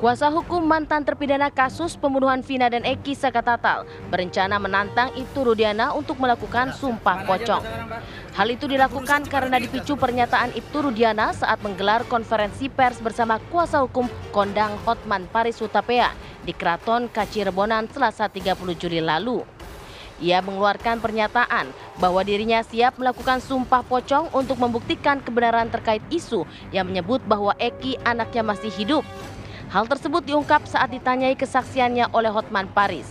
Kuasa hukum mantan terpidana kasus pembunuhan Vina dan Eki Sakatatal berencana menantang Ibtu Rudiana untuk melakukan sumpah pocong. Hal itu dilakukan karena dipicu pernyataan Ibtu Rudiana saat menggelar konferensi pers bersama kuasa hukum kondang Hotman Paris Hutapea di Keraton Kacirebonan Selasa 30 Juli lalu. Ia mengeluarkan pernyataan bahwa dirinya siap melakukan sumpah pocong untuk membuktikan kebenaran terkait isu yang menyebut bahwa Eki anaknya masih hidup. Hal tersebut diungkap saat ditanyai kesaksiannya oleh Hotman Paris.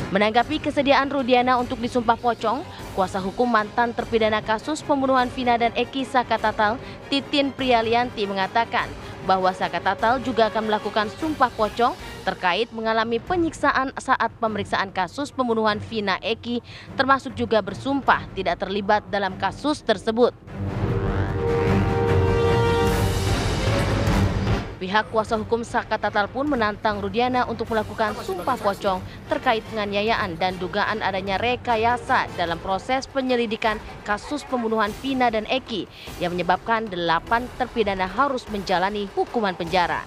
Menanggapi kesediaan Rudiana untuk disumpah pocong, kuasa hukum mantan terpidana kasus pembunuhan Vina dan Eki Sakatatal, Titin Prialianti mengatakan bahwa Sakatatal juga akan melakukan sumpah pocong terkait mengalami penyiksaan saat pemeriksaan kasus pembunuhan Vina Eki, termasuk juga bersumpah tidak terlibat dalam kasus tersebut. Pihak kuasa hukum Sakatatal pun menantang Rudiana untuk melakukan sumpah pocong terkait penganiayaan dan dugaan adanya rekayasa dalam proses penyelidikan kasus pembunuhan Vina dan Eki yang menyebabkan 8 terpidana harus menjalani hukuman penjara.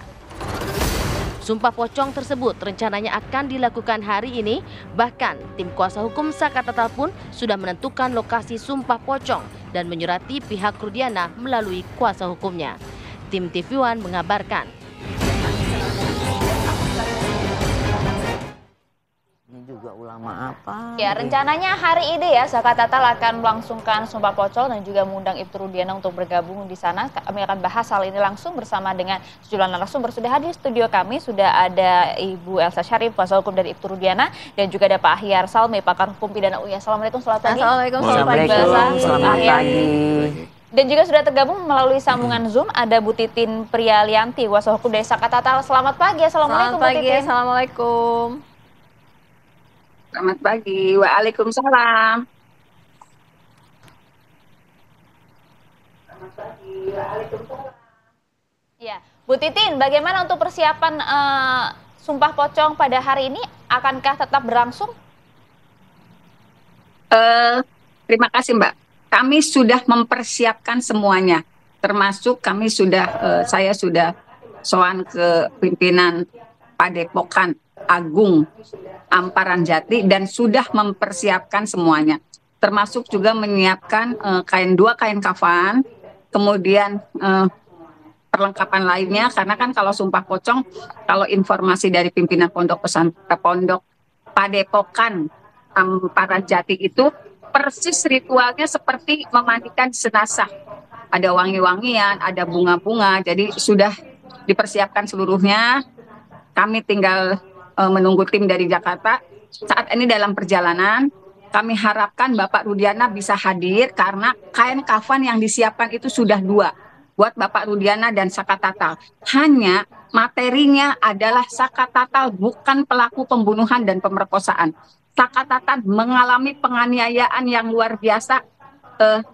Sumpah pocong tersebut rencananya akan dilakukan hari ini, bahkan tim kuasa hukum Sakatatal pun sudah menentukan lokasi sumpah pocong dan menyurati pihak Rudiana melalui kuasa hukumnya. Tim TV One mengabarkan. Ini juga ulama apa? Ya, rencananya hari ini ya Sakatatal akan melangsungkan sumpah pocong dan juga mengundang Ibtu Rudiana untuk bergabung di sana. Kami akan bahas hal ini langsung bersama dengan sejumlah narasumber. Sudah hadir di studio kami, sudah ada Ibu Elsa Syarif, kuasa hukum dari Ibtu Rudiana, dan juga ada Pak Ahyar Salmi, pakar hukum pidana UI. Assalamualaikum, selamat pagi. Assalamualaikum, selamat pagi. Dan juga sudah tergabung melalui sambungan Zoom ada Bu Titin Prialianti, kuasa hukum dari Sakatatal. Selamat pagi, assalamualaikum. Selamat pagi, Bu Titin. assalamualaikum. Selamat pagi, waalaikumsalam. Selamat pagi, waalaikumsalam. Ya, Bu Titin, bagaimana untuk persiapan sumpah pocong pada hari ini? Akankah tetap berlangsung? Terima kasih Mbak. Kami sudah mempersiapkan semuanya, termasuk saya sudah sowan ke pimpinan Padepokan Agung Amparan Jati dan sudah mempersiapkan semuanya, termasuk juga menyiapkan dua kain kafan, kemudian perlengkapan lainnya, karena kan kalau sumpah pocong, kalau informasi dari pimpinan pondok Padepokan Amparan Jati itu persis ritualnya seperti memandikan jenazah. Ada wangi-wangian, ada bunga-bunga, jadi sudah dipersiapkan seluruhnya. Kami tinggal menunggu tim dari Jakarta. Saat ini dalam perjalanan, kami harapkan Bapak Rudiana bisa hadir karena kain kafan yang disiapkan itu sudah 2 buat Bapak Rudiana dan Sakatatal. Hanya materinya adalah Sakatatal bukan pelaku pembunuhan dan pemerkosaan. Sakatatal mengalami penganiayaan yang luar biasa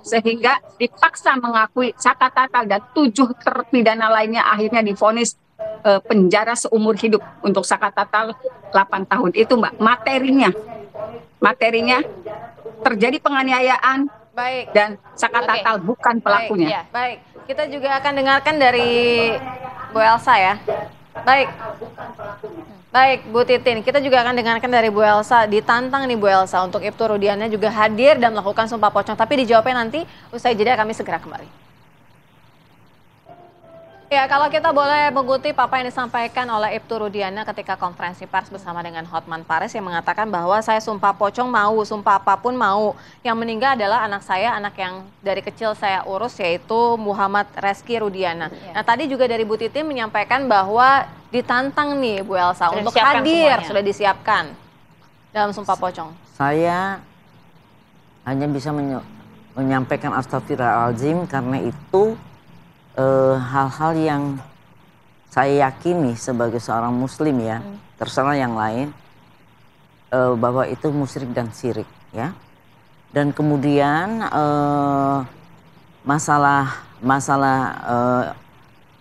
sehingga dipaksa mengakui. Sakatatal dan 7 terpidana lainnya akhirnya divonis penjara seumur hidup. Untuk Sakatatal 8 tahun. Itu Mbak, materinya terjadi penganiayaan. Baik. Dan Sakatatal bukan pelakunya. Baik, kita juga akan dengarkan dari Bu Elsa ya. Baik, Bu Titin, kita juga akan dengarkan dari Bu Elsa. Ditantang nih Bu Elsa untuk Ibtu Rudiana juga hadir dan melakukan sumpah pocong. Tapi dijawabnya nanti usai jeda, kami segera kembali. Ya, kalau kita boleh mengutip apa yang disampaikan oleh Ibtu Rudiana ketika konferensi pers bersama dengan Hotman Paris yang mengatakan bahwa saya sumpah pocong mau, sumpah apapun mau. Yang meninggal adalah anak saya, anak yang dari kecil saya urus, yaitu Muhammad Reski Rudiana. Nah, tadi juga dari Bu Titin menyampaikan bahwa ditantang nih Bu Elsa untuk hadir, sudah disiapkan dalam sumpah pocong. Saya hanya bisa menyampaikan astagfirullahaladzim karena itu hal-hal yang saya yakini sebagai seorang muslim ya, terserah yang lain, bahwa itu musyrik dan syirik ya. Dan kemudian masalah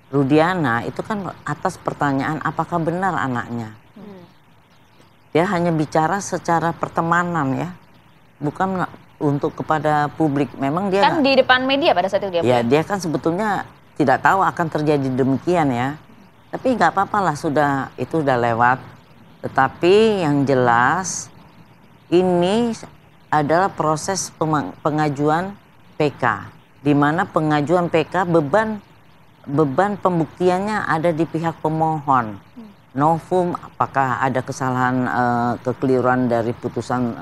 Rudiana itu kan atas pertanyaan apakah benar anaknya. Dia hanya bicara secara pertemanan ya, bukan untuk kepada publik. Memang dia kan di depan media pada saat itu dia. Ya, dia kan sebetulnya tidak tahu akan terjadi demikian ya. Tapi nggak apa-apa lah, itu sudah lewat. Tetapi yang jelas ini adalah proses pengajuan PK, di mana pengajuan PK beban pembuktiannya ada di pihak pemohon. Novum, apakah ada kesalahan kekeliruan dari putusan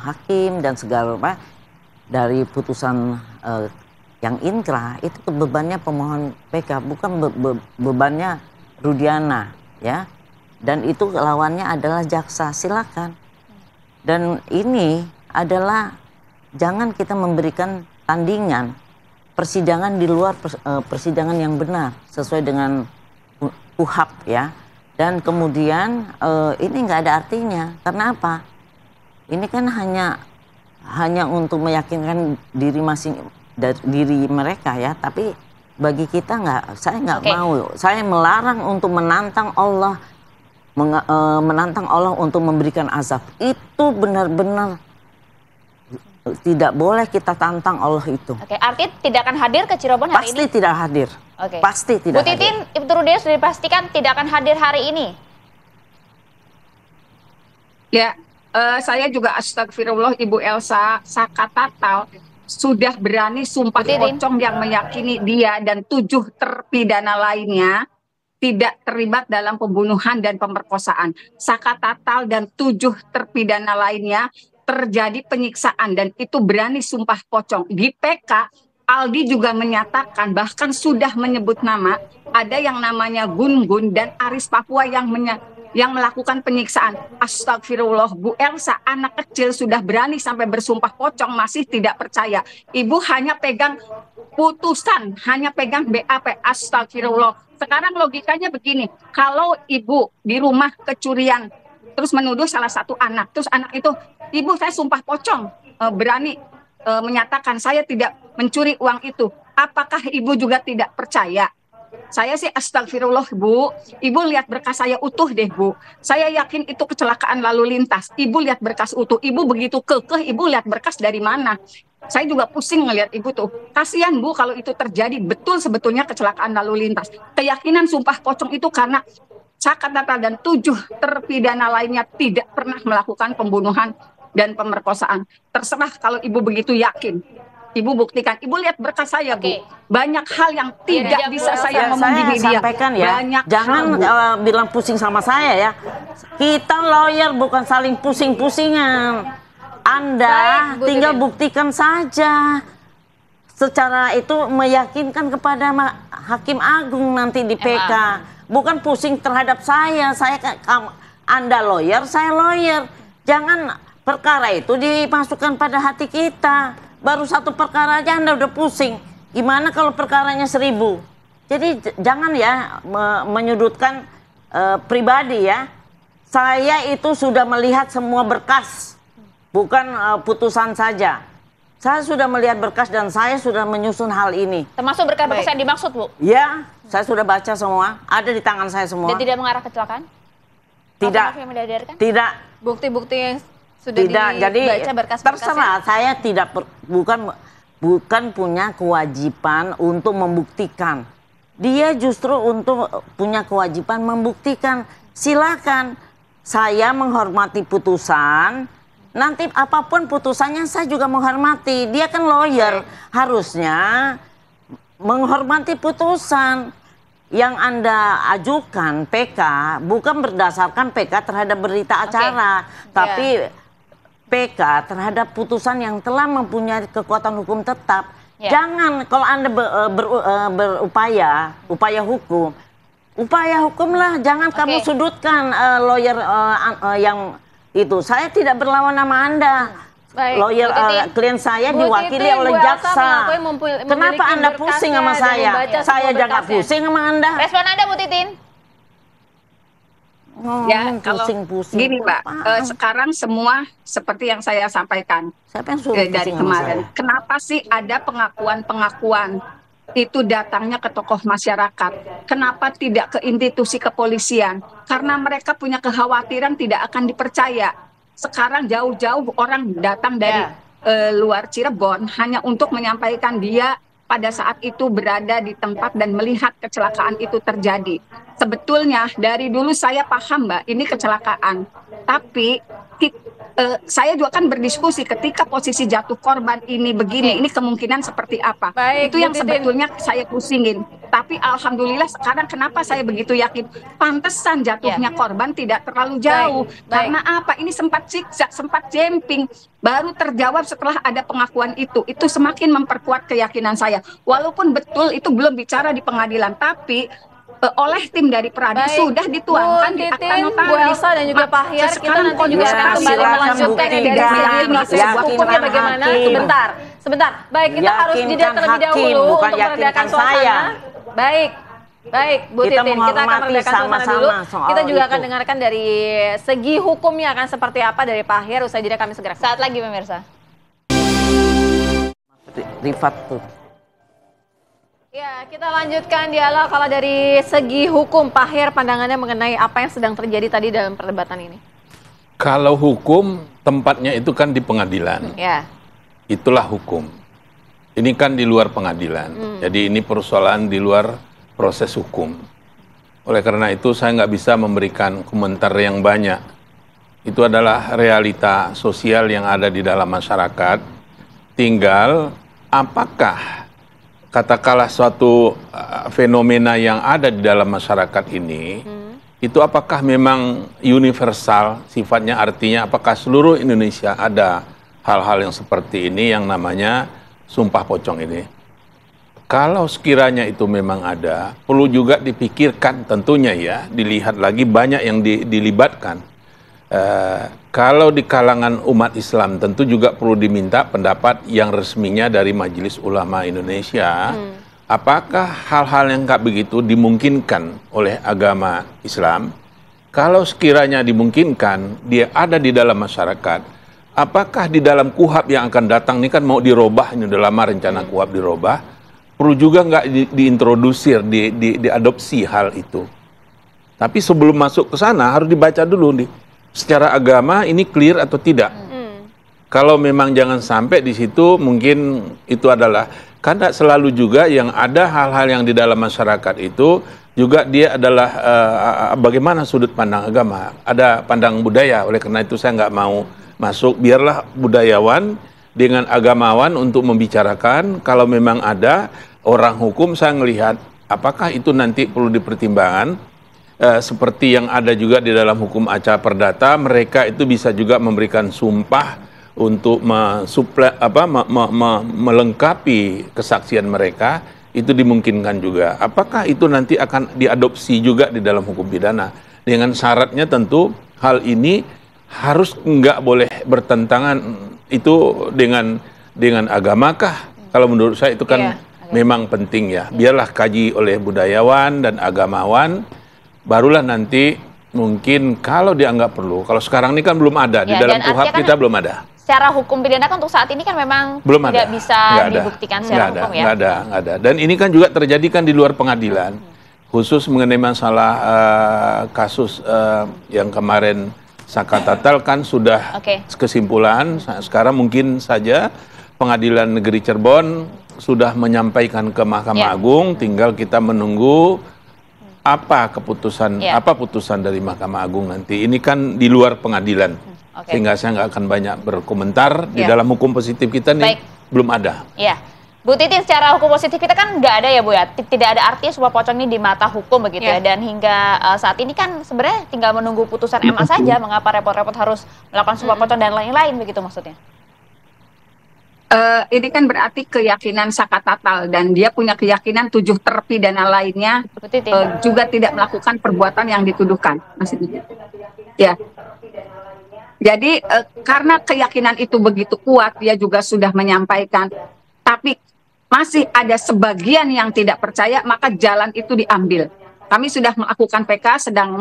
hakim dan segala macam dari putusan yang inkrah, itu bebannya pemohon PK, bukan bebannya Rudiana ya. Dan itu lawannya adalah jaksa, silakan. Dan ini adalah jangan kita memberikan tandingan persidangan di luar persidangan yang benar sesuai dengan KUHAP ya. Dan kemudian ini nggak ada artinya. Karena apa? Ini kan hanya untuk meyakinkan diri mereka ya. Tapi bagi kita saya nggak mau. Saya melarang untuk menantang Allah, menantang Allah untuk memberikan azab. Itu benar-benar tidak boleh kita tantang Allah itu. Oke, artinya tidak akan hadir ke Cirebon hari ini? Pasti tidak hadir. Oke. Pasti tidak hadir. Bu Titin, Ibtu Rudiana sudah dipastikan tidak akan hadir hari ini? Ya, saya juga astagfirullah Ibu Elsa Sakatatal sudah berani sumpah pocong yang meyakini dia dan 7 terpidana lainnya tidak terlibat dalam pembunuhan dan pemerkosaan. Sakatatal dan 7 terpidana lainnya terjadi penyiksaan dan itu berani sumpah pocong. Di PK, Aldi juga menyatakan bahkan sudah menyebut nama, ada yang namanya Gun-Gun dan Aris Papua yang melakukan penyiksaan. Astagfirullah, Bu Elsa, anak kecil sudah berani sampai bersumpah pocong masih tidak percaya. Ibu hanya pegang putusan, hanya pegang BAP. Astagfirullah. Sekarang logikanya begini, kalau ibu di rumah kecurian terus menuduh salah satu anak, terus anak itu, ibu saya sumpah pocong, berani menyatakan saya tidak mencuri uang itu, apakah ibu juga tidak percaya? Saya sih astagfirullah Bu, ibu lihat berkas saya utuh deh Bu, saya yakin itu kecelakaan lalu lintas, ibu lihat berkas utuh, ibu begitu kekeh, ibu lihat berkas dari mana? Saya juga pusing ngelihat ibu tuh, kasihan Bu kalau itu terjadi, betul sebetulnya kecelakaan lalu lintas. Keyakinan sumpah pocong itu karena Sakatatal dan 7 terpidana lainnya tidak pernah melakukan pembunuhan dan pemerkosaan. Terserah kalau ibu begitu yakin. Ibu buktikan, ibu lihat berkas saya Bu. Banyak hal yang tidak bisa saya ngomong di media. Sampaikan ya, banyak jangan bilang pusing sama saya ya. Kita lawyer bukan saling pusing-pusingan. Anda tinggal buktikan saja. Secara itu meyakinkan kepada Hakim Agung nanti di PK. Bukan pusing terhadap saya Anda lawyer, saya lawyer. Jangan perkara itu dimasukkan pada hati kita. Baru 1 perkara aja Anda udah pusing. Gimana kalau perkaranya 1000? Jadi jangan ya menyudutkan pribadi ya. Saya itu sudah melihat semua berkas, bukan putusan saja. Saya sudah melihat berkas dan saya sudah menyusun hal ini. Termasuk berkas-berkas yang dimaksud Bu? Ya, saya sudah baca semua, ada di tangan saya semua. Dan tidak mengarah kecelakaan? Tidak. Tidak. Bukti-bukti yang sudah dibaca berkas-berkas. Terserah, saya tidak bukan punya kewajiban untuk membuktikan. Dia justru untuk punya kewajiban membuktikan. Silakan. Saya menghormati putusan. Nanti apapun putusannya saya juga menghormati. Dia kan lawyer, harusnya menghormati putusan yang Anda ajukan PK bukan berdasarkan PK terhadap berita acara, tapi PK terhadap putusan yang telah mempunyai kekuatan hukum tetap. Jangan kalau Anda upaya hukumlah, jangan kamu sudutkan lawyer yang itu. Saya tidak berlawan nama Anda. Lawyer klien saya diwakili oleh jaksa. Kenapa Anda pusing sama saya? Saya jangan pusing sama Anda. Respon Anda Bu Titin? Ya, kalau gini Mbak, sekarang semua seperti yang saya sampaikan dari kemarin. Kenapa sih ada pengakuan-pengakuan itu datangnya ke tokoh masyarakat? Kenapa tidak ke institusi kepolisian? Karena mereka punya kekhawatiran tidak akan dipercaya. Sekarang jauh-jauh orang datang dari luar Cirebon hanya untuk menyampaikan dia pada saat itu berada di tempat dan melihat kecelakaan itu terjadi. Sebetulnya dari dulu saya paham Mbak, ini kecelakaan. Tapi saya juga kan berdiskusi ketika posisi jatuh korban ini begini, ini kemungkinan seperti apa. Baik, itu yang Bu Titin. sebetulnya saya pusingin. Tapi alhamdulillah sekarang kenapa saya begitu yakin? Pantesan jatuhnya korban tidak terlalu jauh. Baik. Karena apa? Ini sempat zigzag, sempat jumping. Baru terjawab setelah ada pengakuan itu. Itu semakin memperkuat keyakinan saya. Walaupun betul itu belum bicara di pengadilan, tapi oleh tim dari Peradi sudah dituangkan di akta notaris. Bu Elsa dan juga Pak Hyar, kita nanti juga akan kembali melanjutkan dari segi hukumnya bagaimana. Sebentar. Baik, kita harus jeda terlebih dahulu untuk meredakan suasana. Baik, Bu Titin, kita akan meredakan suasana dulu. Kita juga akan dengarkan dari segi hukumnya akan seperti apa dari Pak Hyar. Usai jeda kami segera. Saat lagi pemirsa. Rifat tuh. Ya, kita lanjutkan dialog. Kalau dari segi hukum, Pak Hyar, pandangannya mengenai apa yang sedang terjadi tadi dalam perdebatan ini. Kalau hukum, tempatnya itu kan di pengadilan. Ya. Itulah hukum. Ini kan di luar pengadilan. Jadi ini persoalan di luar proses hukum. Oleh karena itu saya nggak bisa memberikan komentar yang banyak. Itu adalah realita sosial yang ada di dalam masyarakat. Tinggal apakah katakanlah suatu fenomena yang ada di dalam masyarakat ini, itu apakah memang universal sifatnya, artinya apakah seluruh Indonesia ada hal-hal yang seperti ini yang namanya sumpah pocong ini. Kalau sekiranya itu memang ada, perlu juga dipikirkan tentunya ya, dilihat lagi banyak yang dilibatkan. Kalau di kalangan umat Islam tentu juga perlu diminta pendapat yang resminya dari Majelis Ulama Indonesia. Apakah hal-hal yang kayak begitu dimungkinkan oleh agama Islam? Kalau sekiranya dimungkinkan, dia ada di dalam masyarakat. Apakah di dalam KUHP yang akan datang ini kan mau dirubah, ini udah lama rencana KUHP dirubah, perlu juga nggak diintrodusir, diadopsi hal itu. Tapi sebelum masuk ke sana harus dibaca dulu nih. Secara agama ini clear atau tidak? Kalau memang jangan sampai di situ, mungkin itu adalah karena selalu juga yang ada hal-hal yang di dalam masyarakat itu juga dia adalah bagaimana sudut pandang agama, ada pandang budaya. Oleh karena itu saya nggak mau masuk. Biarlah budayawan dengan agamawan untuk membicarakan. Kalau memang ada orang hukum, saya melihat apakah itu nanti perlu dipertimbangkan. Seperti yang ada juga di dalam hukum acara perdata, mereka itu bisa juga memberikan sumpah untuk melengkapi kesaksian mereka, itu dimungkinkan juga. Apakah itu nanti akan diadopsi juga di dalam hukum pidana? Dengan syaratnya tentu hal ini harus nggak boleh bertentangan itu dengan agamakah? Kalau menurut saya itu kan memang penting ya. Biarlah kaji oleh budayawan dan agamawan. Barulah nanti mungkin kalau dianggap perlu. Kalau sekarang ini kan belum ada, di dalam KUHP kita belum ada. Secara hukum pidana kan untuk saat ini kan memang belum tidak ada. bisa dibuktikan secara hukum ya. Nggak ada. Dan ini kan juga terjadi kan di luar pengadilan. Khusus mengenai masalah kasus yang kemarin Saka Tatal kan sudah kesimpulan. Sekarang mungkin saja Pengadilan Negeri Cirebon sudah menyampaikan ke Mahkamah Agung, tinggal kita menunggu apa keputusan, apa putusan dari Mahkamah Agung nanti. Ini kan di luar pengadilan, sehingga saya nggak akan banyak berkomentar. Di dalam hukum positif kita nih belum ada. Iya, Bu Titin, secara hukum positif kita kan nggak ada ya Bu ya, tidak ada artinya sumpah pocong ini di mata hukum begitu ya. Dan hingga saat ini kan sebenarnya tinggal menunggu putusan MA saja. Mengapa repot-repot harus melakukan sumpah pocong dan lain-lain begitu maksudnya? Ini kan berarti keyakinan Saka Tatal dan dia punya keyakinan 7 terpidana lainnya juga tidak melakukan perbuatan yang dituduhkan, maksudnya. Ya. Jadi karena keyakinan itu begitu kuat, dia juga sudah menyampaikan, tapi masih ada sebagian yang tidak percaya, maka jalan itu diambil. Kami sudah melakukan PK, sedang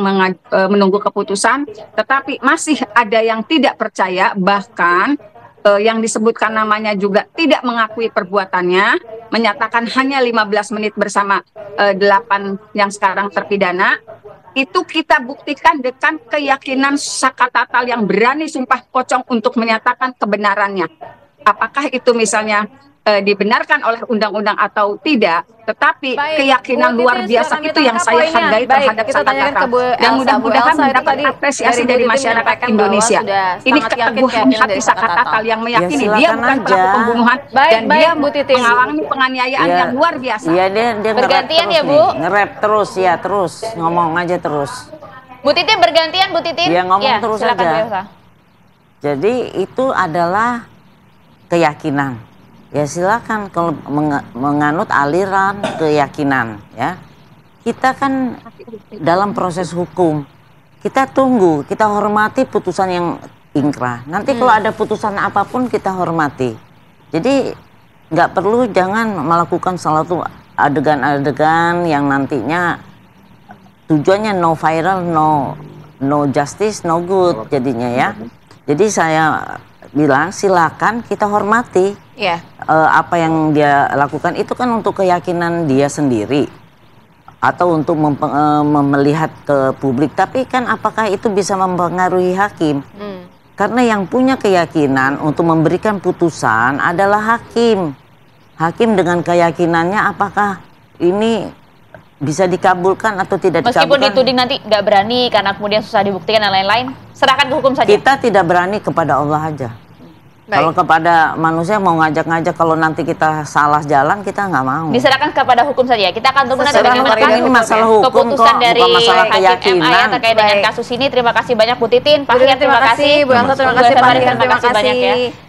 menunggu keputusan, tetapi masih ada yang tidak percaya, bahkan yang disebutkan namanya juga tidak mengakui perbuatannya, menyatakan hanya 15 menit bersama 8 yang sekarang terpidana. Itu kita buktikan dengan keyakinan Saka Tatal yang berani sumpah pocong untuk menyatakan kebenarannya. Apakah itu misalnya dibenarkan oleh undang-undang atau tidak, tetapi Baik, keyakinan Bu luar Titin biasa sudah itu kami yang tangkap saya poinnya. hargai Baik, terhadap kita Saka tanyakan Tatal. ke Bu Dan Elsa. mudah-mudahan Bu Elsa itu mendapat tadi apresiasi dari Bu dari Titin masyarakat menyampaikan bahwa Indonesia. sudah Ini sangat yakin keteguhan keyakinan hati dari Saka Saka Tatal. Tatal yang meyakini Ya, dia silakan bukan pelaku aja. pembunuhan Baik, dan baik, dia Bu Titin. mengalami penganiayaan yang luar biasa. Iya, dia Bergantian nge-rap ya, terus Bu? nih. Nge-rap terus ya, terus ngomong aja terus. Bu Titin bergantian, Bu Titin. Iya, ngomong terus silakan, aja. Bu Elsa. Jadi itu adalah keyakinan. Ya silakan kalau menganut aliran keyakinan ya. Kita kan dalam proses hukum. Kita tunggu, kita hormati putusan yang ingkrah. Nanti kalau ada putusan apapun kita hormati. Jadi nggak perlu jangan melakukan suatu adegan-adegan yang nantinya tujuannya no viral, no justice, no good jadinya ya. Jadi saya bilang silakan kita hormati apa yang dia lakukan itu kan untuk keyakinan dia sendiri atau untuk melihat ke publik. Tapi kan apakah itu bisa mempengaruhi hakim? Karena yang punya keyakinan untuk memberikan putusan adalah hakim. Hakim dengan keyakinannya apakah ini bisa dikabulkan atau tidak Meskipun dikabulkan. dituding nanti nggak berani karena kemudian susah dibuktikan dan lain-lain, serahkan ke hukum saja. Kita tidak berani kepada Allah aja. Kalau kepada manusia mau ngajak-ngajak, kalau nanti kita salah jalan kita nggak mau. Diserahkan kepada hukum saja. Kita akan tunggu nanti Seserah bagaimana ini masalah hukum keputusan kok, dari bukan masalah Hakim keyakinan. MA ya terkait dengan kasus ini. Terima kasih banyak Bu Titin, Pak Hiar, terima kasih, Bu Elsa, terima kasih, Pak Hiar, terima banyak ya. kasih.